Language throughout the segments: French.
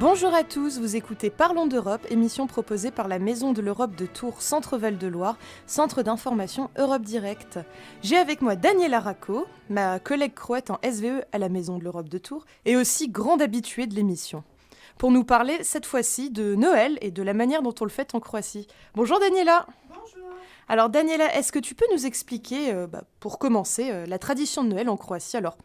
Bonjour à tous, vous écoutez Parlons d'Europe, émission proposée par la Maison de l'Europe de Tours, Centre-Val de Loire, centre d'information Europe Direct. J'ai avec moi Daniela Racco, ma collègue croate en SVE à la Maison de l'Europe de Tours, et aussi grande habituée de l'émission, pour nous parler cette fois-ci de Noël et de la manière dont on le fête en Croatie. Bonjour Daniela. Bonjour. Alors Daniela, est-ce que tu peux nous expliquer, pour commencer, la tradition de Noël en Croatie? Alors,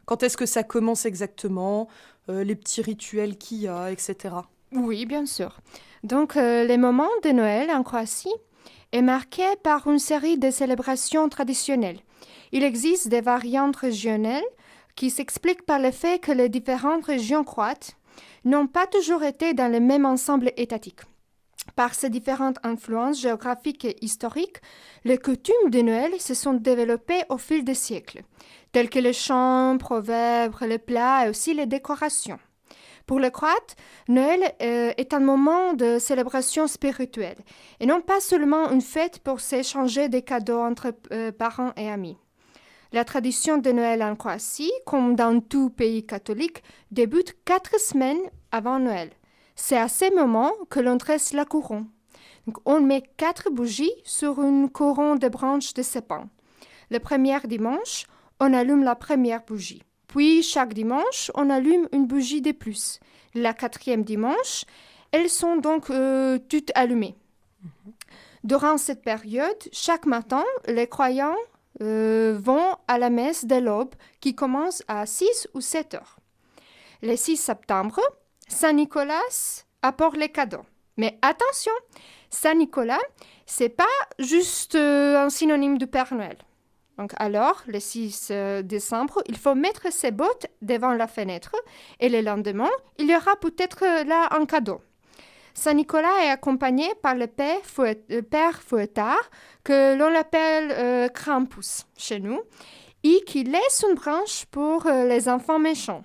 quand est-ce que ça commence exactement, les petits rituels qu'il y a, etc. Oui, bien sûr. Donc, le moment de Noël en Croatie est marqué par une série de célébrations traditionnelles. Il existe des variantes régionales qui s'expliquent par le fait que les différentes régions croates n'ont pas toujours été dans le même ensemble étatique. Par ces différentes influences géographiques et historiques, les coutumes de Noël se sont développées au fil des siècles, telles que les chants, proverbes, les plats et aussi les décorations. Pour les Croates, Noël est un moment de célébration spirituelle et non pas seulement une fête pour s'échanger des cadeaux entre parents et amis. La tradition de Noël en Croatie, comme dans tout pays catholique, débute 4 semaines avant Noël. C'est à ce moment que l'on dresse la couronne. Donc, on met 4 bougies sur une couronne de branches de sapin. Le premier dimanche, on allume la première bougie. Puis, chaque dimanche, on allume une bougie de plus. La 4e dimanche, elles sont donc toutes allumées. Durant cette période, chaque matin, les croyants vont à la messe de l'aube qui commence à 6 ou 7 heures. Le 6 septembre, Saint-Nicolas apporte les cadeaux. Mais attention, Saint-Nicolas, c'est pas juste un synonyme du Père Noël. Donc alors, le 6 décembre, il faut mettre ses bottes devant la fenêtre et le lendemain, il y aura peut-être là un cadeau. Saint-Nicolas est accompagné par le père fouettard, que l'on appelle Krampus chez nous, et qui laisse une branche pour les enfants méchants.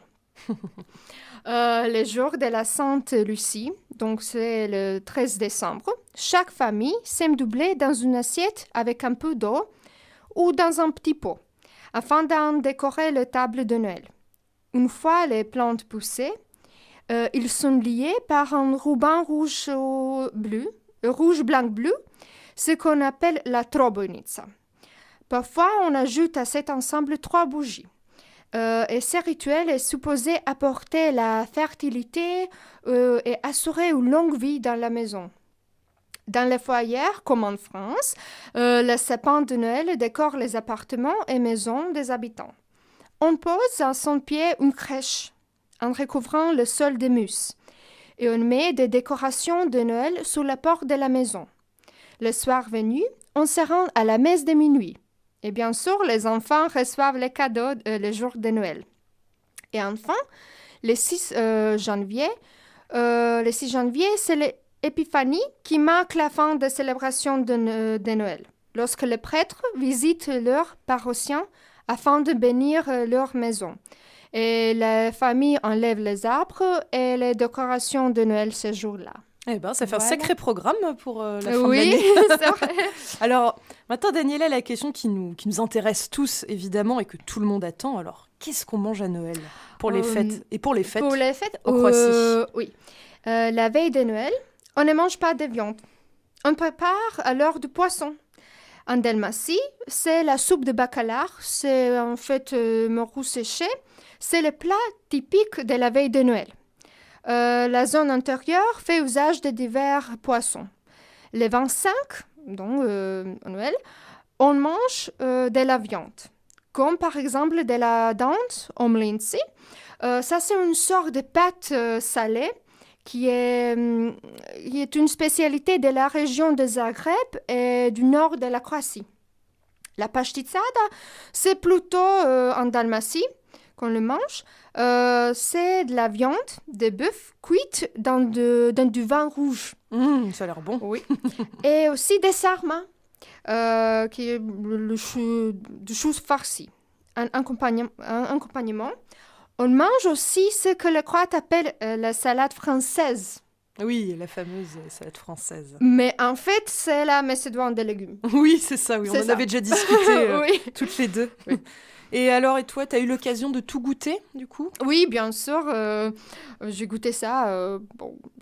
Le jour de la Sainte Lucie, donc c'est le 13 décembre, chaque famille sème du blé dans une assiette avec un peu d'eau ou dans un petit pot, afin d'en décorer la table de Noël. Une fois les plantes poussées, ils sont liés par un ruban rouge-blanc-bleu, ce qu'on appelle la trobojnica. Parfois, on ajoute à cet ensemble 3 bougies. Et ce rituel est supposé apporter la fertilité et assurer une longue vie dans la maison. Dans les foyers, comme en France, le sapin de Noël décore les appartements et maisons des habitants. On pose à son pied une crèche en recouvrant le sol de mousse et on met des décorations de Noël sous la porte de la maison. Le soir venu, on se rend à la messe de minuit. Et bien sûr, les enfants reçoivent les cadeaux le jour de Noël. Et enfin, le 6 janvier, c'est l'Épiphanie qui marque la fin des célébrations de Noël, lorsque les prêtres visitent leurs paroissiens afin de bénir leur maison. Et la famille enlève les arbres et les décorations de Noël ce jour-là. Eh bien, ça fait un sacré programme pour la fin de l'année. Oui, c'est vrai. Alors, maintenant, Daniela, la question qui nous intéresse tous, évidemment, et que tout le monde attend. Alors, qu'est-ce qu'on mange à Noël pour les fêtes et pour les fêtes en Croatie? Oui. La veille de Noël, on ne mange pas de viande. On prépare alors du poisson. En Dalmatie, c'est la soupe de bacalhau. C'est en fait morue séchée. C'est le plat typique de la veille de Noël. La zone intérieure fait usage de divers poissons. Le 25, donc à Noël, on mange de la viande, comme par exemple de la dinde au mlinci. Ça, c'est une sorte de pâte salée qui est une spécialité de la région de Zagreb et du nord de la Croatie. La pasticada, c'est plutôt en Dalmatie qu'on le mange. C'est de la viande de bœuf cuite dans du vin rouge. Ça a l'air bon. Oui. Et aussi des sarmats, qui est du chou farci. Un accompagnement. On mange aussi ce que les Croates appellent la salade française. Oui, la fameuse salade française. Mais en fait, c'est la Macédoine des légumes. Oui, c'est ça, oui. On en avait déjà discuté Oui. toutes les deux. Oui. Et alors, et toi, tu as eu l'occasion de tout goûter, du coup? Oui, bien sûr. J'ai goûté ça.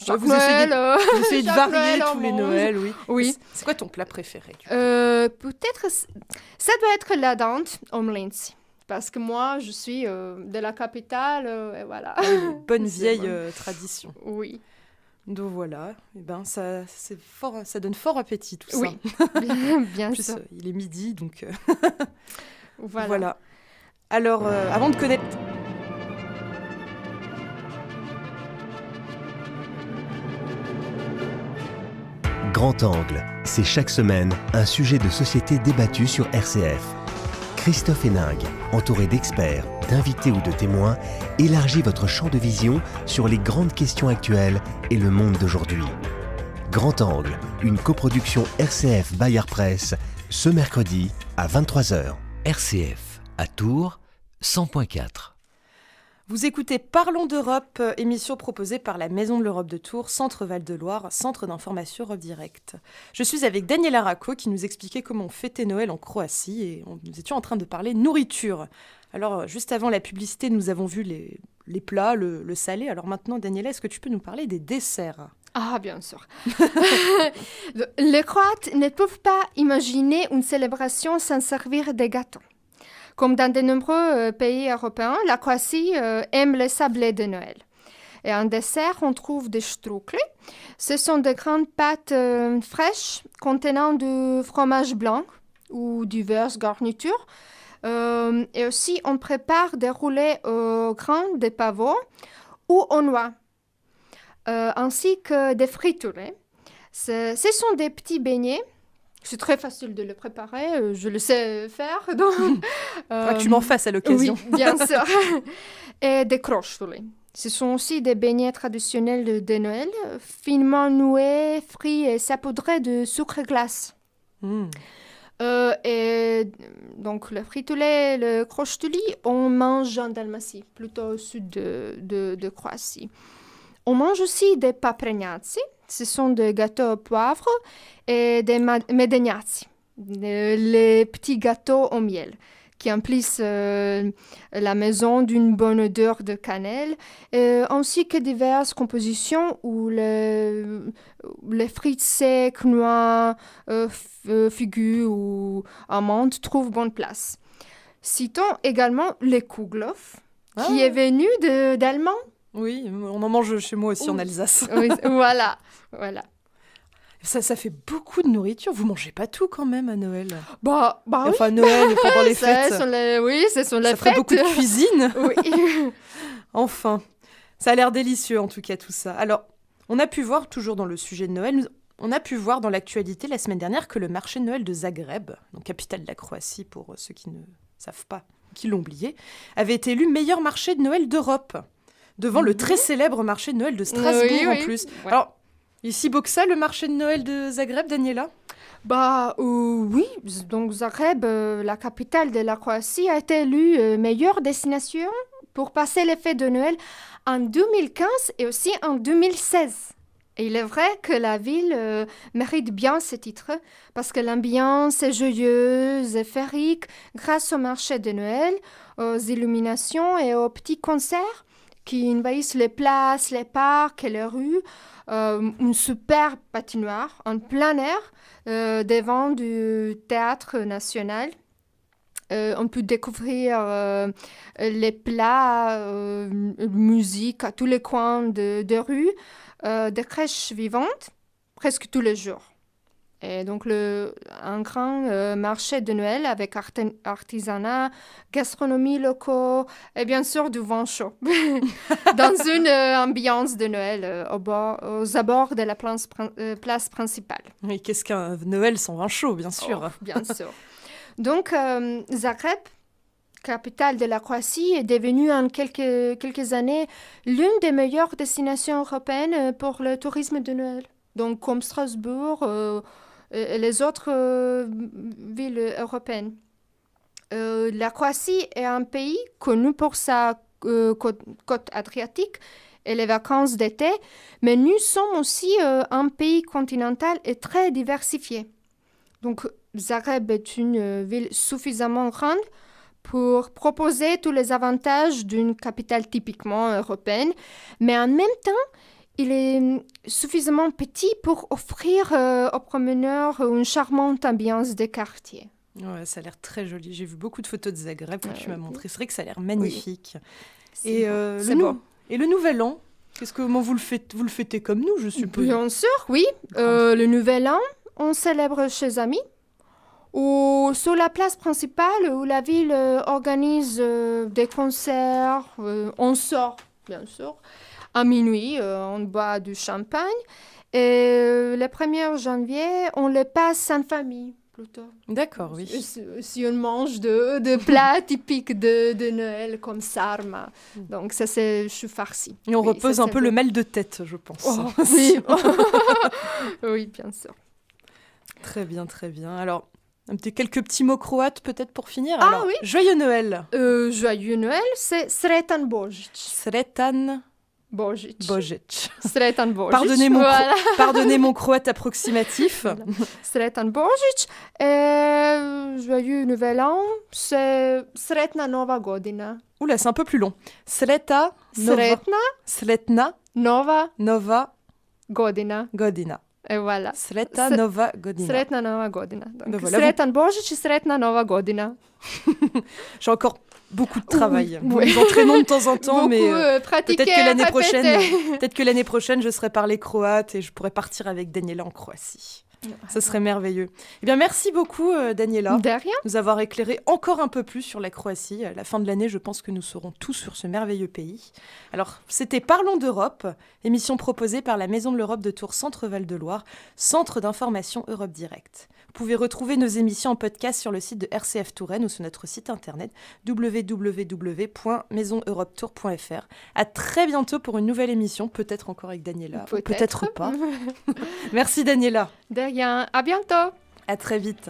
Chaque vous Noël, essayez de chaque varier Noël, on tous les mange. Noëls, oui. Oui. C'est quoi ton plat préféré, du coup? Peut-être, ça doit être la dinde omelette. Parce que moi, je suis de la capitale, et voilà. Ah oui, bonne C'est vieille bon. tradition. Oui, Donc voilà, et ben ça donne fort appétit tout oui, ça. bien En plus, sûr. il est midi, donc Voilà. voilà. Alors, avant de connaître... Grand Angle, c'est chaque semaine un sujet de société débattu sur RCF. Christophe Héningue, entouré d'experts, d'invités ou de témoins, élargit votre champ de vision sur les grandes questions actuelles et le monde d'aujourd'hui. Grand Angle, une coproduction RCF Bayard Presse, ce mercredi à 23h. RCF, à Tours, 100.4. Vous écoutez Parlons d'Europe, émission proposée par la Maison de l'Europe de Tours, Centre Val-de-Loire, Centre d'information Europe Direct. Je suis avec Daniela Racco qui nous expliquait comment on fêtait Noël en Croatie et nous étions en train de parler nourriture. Alors, juste avant la publicité, nous avons vu les plats, le salé. Alors maintenant, Daniela, est-ce que tu peux nous parler des desserts ? Ah, bien sûr. Les Croates ne peuvent pas imaginer une célébration sans servir des gâteaux. Comme dans de nombreux pays européens, la Croatie aime les sablés de Noël. Et en dessert, on trouve des strukli. Ce sont de grandes pâtes fraîches contenant du fromage blanc ou diverses garnitures. Et aussi, on prépare des roulés au grain de pavot ou aux noix, ainsi que des fritolés. Ce sont des petits beignets. C'est très facile de le préparer, je le sais faire. Donc, Faudra que tu m'en fasses à l'occasion. Oui, bien sûr. Et des crochetoulés. Ce sont aussi des beignets traditionnels de Noël, finement noués, frits et saupoudrés de sucre glace. Et donc, le fritolé et le crochetouli, on mange en Dalmatie, plutôt au sud de Croatie. On mange aussi des papreniaci. Ce sont des gâteaux au poivre et des medenjaci, les petits gâteaux au miel, qui emplissent la maison d'une bonne odeur de cannelle, ainsi que diverses compositions où les frites secs, noix, figues ou amandes trouvent bonne place. Citons également les kouglof, qui est venu d'allemand. Oui, on en mange chez moi aussi en Alsace. Oui, voilà. Ça fait beaucoup de nourriture. Vous mangez pas tout quand même à Noël? Bah oui. Enfin, Noël, pendant les fêtes. Ce sont les ça fêtes. ferait beaucoup de cuisine. Oui. Enfin, ça a l'air délicieux en tout cas tout ça. Alors, on a pu voir, toujours dans le sujet de Noël, on a pu voir dans l'actualité la semaine dernière que le marché de Noël de Zagreb, donc capitale de la Croatie pour ceux qui ne savent pas, qui l'ont oublié, avait été élu meilleur marché de Noël d'Europe, devant le très célèbre marché de Noël de Strasbourg en plus. Ouais. Alors, il est si beau que ça, le marché de Noël de Zagreb, Daniela? Oui. Donc Zagreb, la capitale de la Croatie, a été élue meilleure destination pour passer les fêtes de Noël en 2015 et aussi en 2016. Et il est vrai que la ville mérite bien ce titre parce que l'ambiance est joyeuse et féerique grâce au marché de Noël, aux illuminations et aux petits concerts qui envahissent les places, les parcs et les rues. Une superbe patinoire en plein air devant du théâtre national. On peut découvrir les plats, musique à tous les coins de rue, des crèches vivantes presque tous les jours. Et donc, un grand marché de Noël avec artisanat, gastronomie locaux et bien sûr du vin chaud. Dans une ambiance de Noël aux abords de la place principale. Oui, qu'est-ce qu'un Noël sans vin chaud, bien sûr. Oh, bien sûr. Donc, Zagreb, capitale de la Croatie, est devenue en quelques années l'une des meilleures destinations européennes pour le tourisme de Noël. Donc, comme Strasbourg et les autres villes européennes. La Croatie est un pays connu pour sa côte adriatique et les vacances d'été, mais nous sommes aussi un pays continental et très diversifié. Donc, Zagreb est une ville suffisamment grande pour proposer tous les avantages d'une capitale typiquement européenne, mais en même temps, il est suffisamment petit pour offrir aux promeneurs une charmante ambiance de quartier. Ouais, ça a l'air très joli. J'ai vu beaucoup de photos de Zagreb que tu m'as montré. C'est vrai que ça a l'air magnifique. Et, C'est beau. Et le Nouvel An, comment vous le faites? Vous le fêtez comme nous, je suppose. Bien sûr, oui. Le Nouvel An, on célèbre chez amis ou sur la place principale où la ville organise des concerts. On sort, bien sûr. À minuit, on boit du champagne. Et le 1er janvier, on le passe en famille, plutôt. D'accord, oui. Si on mange de plats typiques de Noël, comme sarma. Donc, ça, c'est chou farci. Et on Oui, repose ça, un c'est peu beau. le mal de tête, je pense. Oh, oui. Oui, bien sûr. Très bien, très bien. Alors, quelques petits mots croates peut-être pour finir. Ah, Alors, oui. Joyeux Noël. Joyeux Noël, c'est Sretan Božić. Sretan Božić. Božić. Sretan Božić. Pardonnez mon croate approximatif. Voilà. Sretan Božić. Joyeux Nouvel An, c'est Sretna Nova Godina. Oula, c'est un peu plus long. Sretna Nova Nova Godina. Godina. Et voilà. Sretna Nova Godina. Sretna Nova Godina. Donc, Ben voilà, Sretan Božić et Sretna Nova Godina. J'ai encore beaucoup de travail. Oui. Nous nous entraînons de temps en temps, Beaucoup, mais pratiquer, peut-être que l'année prochaine, je serai parler croate et je pourrai partir avec Daniela en Croatie. Ça serait merveilleux. Eh bien, merci beaucoup, Daniela, De rien. nous avoir éclairé encore un peu plus sur la Croatie. À la fin de l'année, je pense que nous serons tous sur ce merveilleux pays. Alors, c'était Parlons d'Europe, émission proposée par la Maison de l'Europe de Tours Centre-Val de Loire, centre d'information Europe Direct. Vous pouvez retrouver nos émissions en podcast sur le site de RCF Touraine ou sur notre site internet www.maisoneuropetour.fr. À très bientôt pour une nouvelle émission, peut-être encore avec Daniela, ou peut-être pas. Merci Daniela. De rien. À bientôt. À très vite.